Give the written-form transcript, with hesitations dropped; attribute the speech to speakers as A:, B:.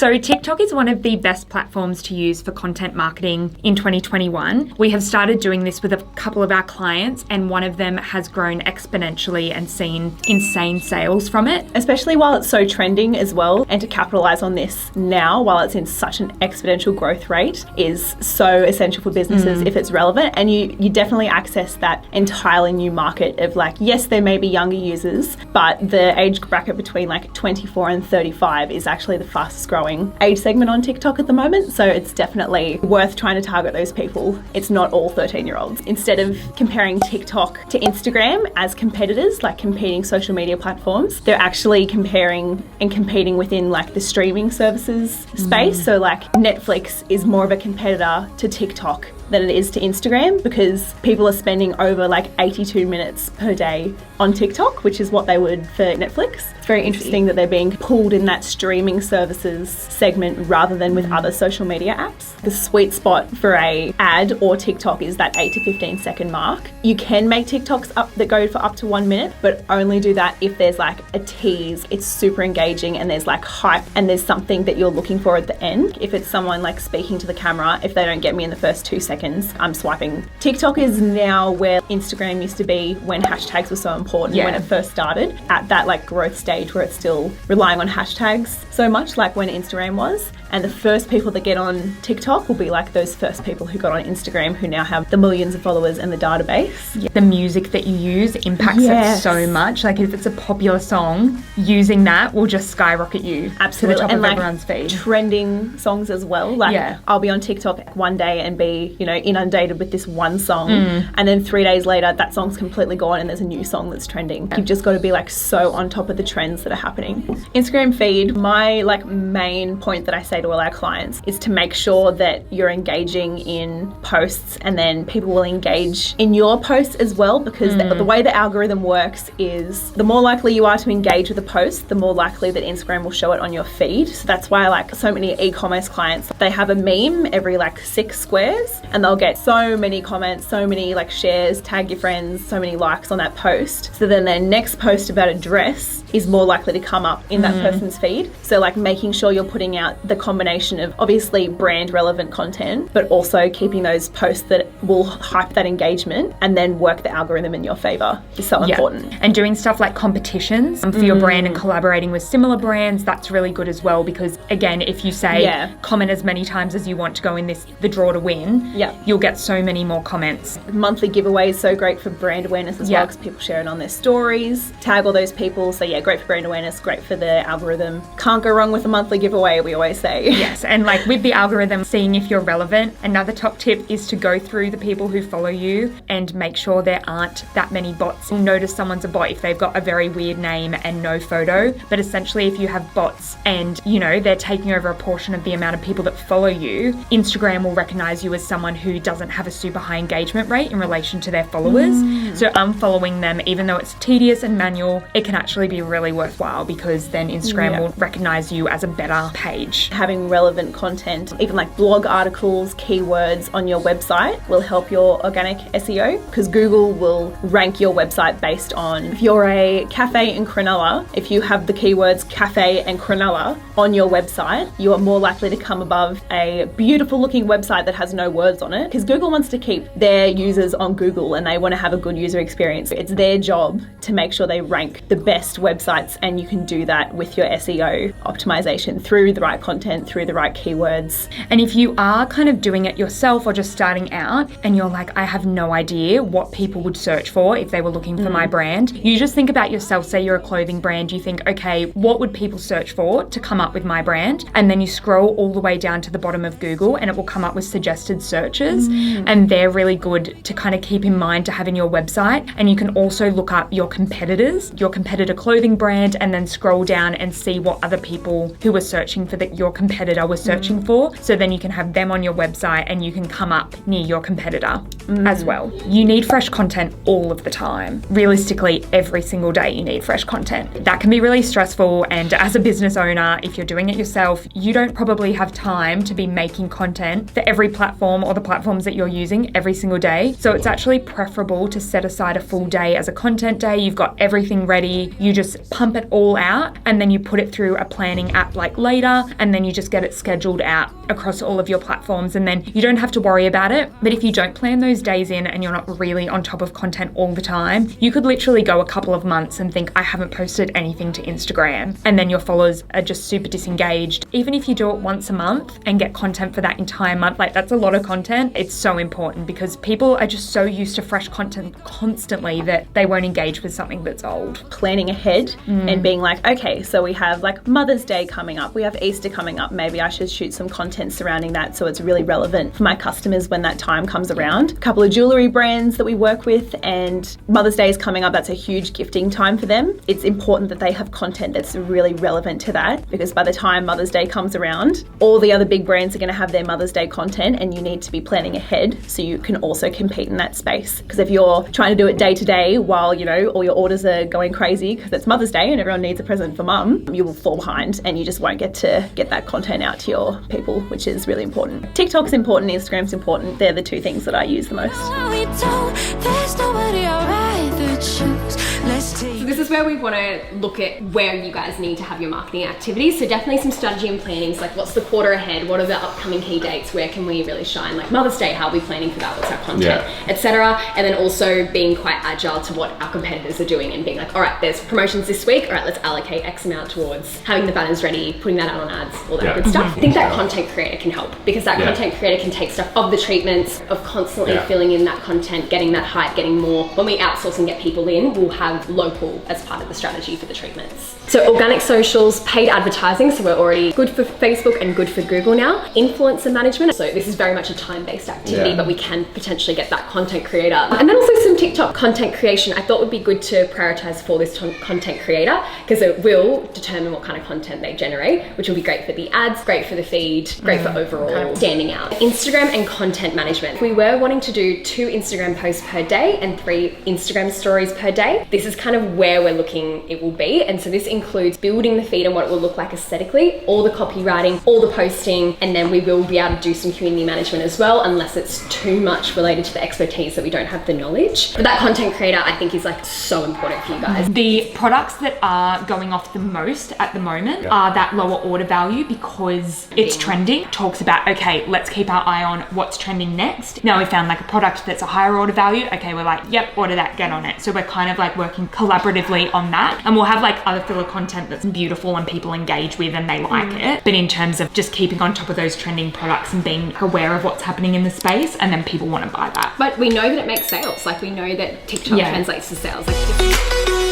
A: So TikTok is one of the best platforms to use for content marketing in 2021. We have started doing this with a couple of our clients, and one of them has grown exponentially and seen insane sales from it.
B: Especially while it's so trending as well, and to capitalize on this now while it's in such an exponential growth rate is so essential for businesses if it's relevant. And you definitely access that entirely new market of like, yes, there may be younger users, but the age bracket between like 24 and 35 is actually the fastest growing age segment on TikTok at the moment. So it's definitely worth trying to target those people. It's not all 13-year-olds. Instead of comparing TikTok to Instagram as competitors, like competing social media platforms, they're actually comparing and competing within like the streaming services space. So like Netflix is more of a competitor to TikTok than it is to Instagram, because people are spending over like 82 minutes per day on TikTok, which is what they would for Netflix. It's very interesting that they're being pulled in that streaming services segment rather than with other social media apps. The sweet spot for a ad or TikTok is that 8 to 15 second mark. You can make TikToks up that go for up to 1 minute, but only do that if there's like a tease, it's super engaging, and there's like hype and there's something that you're looking for at the end. If it's someone like speaking to the camera, if they don't get me in the first 2 seconds, I'm swiping. TikTok is now where Instagram used to be when hashtags were so important when it first started, at that like growth stage where it's still relying on hashtags so much like when Instagram was. And the first people that get on TikTok will be like those first people who got on Instagram, who now have the millions of followers in the database.
A: The music that you use impacts it so much. Like if it's a popular song, using that will just skyrocket you to the top of everyone's feed.
B: Trending songs as well. Like I'll be on TikTok one day and be, inundated with this one song, and then 3 days later that song's completely gone and there's a new song that's trending. You've just got to be like so on top of the trends that are happening. Instagram feed, my like main point that I say to all our clients is to make sure that you're engaging in posts, and then people will engage in your posts as well, because the way the algorithm works is the more likely you are to engage with a post, the more likely that Instagram will show it on your feed. So that's why like so many e-commerce clients, they have a meme every like 6 squares, and they'll get so many comments, so many like shares, tag your friends, so many likes on that post. So then their next post about a dress is more likely to come up in that person's feed. So like making sure you're putting out the combination of obviously brand relevant content, but also keeping those posts that will hype that engagement and then work the algorithm in your favor is so important.
A: And doing stuff like competitions for your brand and collaborating with similar brands, that's really good as well, because again, if you say comment as many times as you want to go in the draw to win, you'll get so many more comments.
B: Monthly giveaway is so great for brand awareness as well, because people share it on their stories, tag all those people. So great for brand awareness, great for the algorithm. Can't go wrong with a monthly giveaway, we always say.
A: Yes, and like with the algorithm, seeing if you're relevant, another top tip is to go through the people who follow you and make sure there aren't that many bots. You'll notice someone's a bot if they've got a very weird name and no photo, but essentially if you have bots and they're taking over a portion of the amount of people that follow you, Instagram will recognize you as someone who doesn't have a super high engagement rate in relation to their followers. So unfollowing them, even though it's tedious and manual, it can actually be really worthwhile, because then Instagram will recognize you as a better page.
B: Having relevant content, even like blog articles, keywords on your website will help your organic SEO, because Google will rank your website based on, if you're a cafe in Cronulla, if you have the keywords cafe and Cronulla on your website, you are more likely to come above a beautiful looking website that has no words on it, because Google wants to keep their users on Google and they want to have a good user experience. It's their job to make sure they rank the best websites, and you can do that with your SEO optimization through the right content, through the right keywords.
A: And if you are kind of doing it yourself or just starting out and you're like, I have no idea what people would search for if they were looking for my brand, you just think about yourself. Say you're a clothing brand, you think, okay, what would people search for to come up with my brand? And then you scroll all the way down to the bottom of Google and it will come up with suggested searches, and they're really good to kind of keep in mind to have in your website. And you can also look up your competitors, your competitor clothing brand, and then scroll down and see what other people who were searching for your competitor were searching for. So then you can have them on your website and you can come up near your competitor as well. You need fresh content all of the time. Realistically, every single day you need fresh content. That can be really stressful, and as a business owner, if you're doing it yourself, you don't probably have time to be making content for every platform or the platforms that you're using every single day. So it's actually preferable to set aside a full day as a content day. You've got everything ready, you just pump it all out, and then you put it through a planning app like Later, and then you just get it scheduled out across all of your platforms, and then you don't have to worry about it. But if you don't plan those days in and you're not really on top of content all the time, you could literally go a couple of months and think, I haven't posted anything to Instagram, and then your followers are just super disengaged. Even if you do it once a month and get content for that entire month, like that's a lot of content. It's so important because people are just so used to fresh content constantly that they won't engage with something that's old.
B: Planning ahead and being like, okay, so we have like Mother's Day coming up, we have Easter coming up, maybe I should shoot some content surrounding that so it's really relevant for my customers when that time comes around. A couple of jewelry brands that we work with, and Mother's Day is coming up, that's a huge gifting time for them. It's important that they have content that's really relevant to that, because by the time Mother's Day comes around, all the other big brands are going to have their Mother's Day content, and you need to be planning ahead so you can also compete in that space. Because if you're trying to do it day to day while, you know, all your orders are going crazy because it's Mother's Day and everyone needs a present for mum, you will fall behind and you just won't get to get that content out to your people, which is really important. TikTok's important, Instagram's important. They're the two things that I use the most.
C: So this is where we want to look at where you guys need to have your marketing activities. So definitely some strategy and planning. Like what's the quarter ahead? What are the upcoming key dates? Where can we really shine? Like Mother's Day, how are we planning for that? What's our content, etc. And then also being quite agile to what our competitors are doing and being like, all right, there's promotions this week. All right, let's allocate X amount towards having the banners ready, putting that out on ads, all that good stuff. I think that content creator can help, because that content creator can take stuff of the treatments, of constantly filling in that content, getting that hype, getting more. When we outsource and get people in, we'll have local as part of the strategy for the treatments. So organic socials, paid advertising, so we're already good for Facebook and good for Google now. Influencer management, so this is very much a time-based activity, but we can potentially get that content creator. And then also some TikTok content creation, I thought would be good to prioritize for this content creator, because it will determine what kind of content they generate, which will be great for the ads, great for the feed, great for overall standing out. Instagram and content management. We were wanting to do 2 Instagram posts per day and 3 Instagram stories per day. This is kind of where we're looking it will be. And so this includes building the feed and what it will look like aesthetically, all the copywriting, all the posting, and then we will be able to do some community management as well, unless it's too much related to the expertise that we don't have the knowledge. But that content creator, I think, is like so important for you guys.
A: The products that are going off the most at the moment are that lower order value, because it's trending. Talks about, okay, let's keep our eye on what's trending next. Now we found like a product that's a higher order value. Okay, we're like, yep, order that, get on it. So we're kind of like working collaboratively on that. And we'll have like other filler content that's beautiful and people engage with and they like it. But in terms of just keeping on top of those trending products and being aware of what's happening in the space, and then people want to buy that.
C: But we know that it makes sales. Like we know that TikTok translates to sales. Like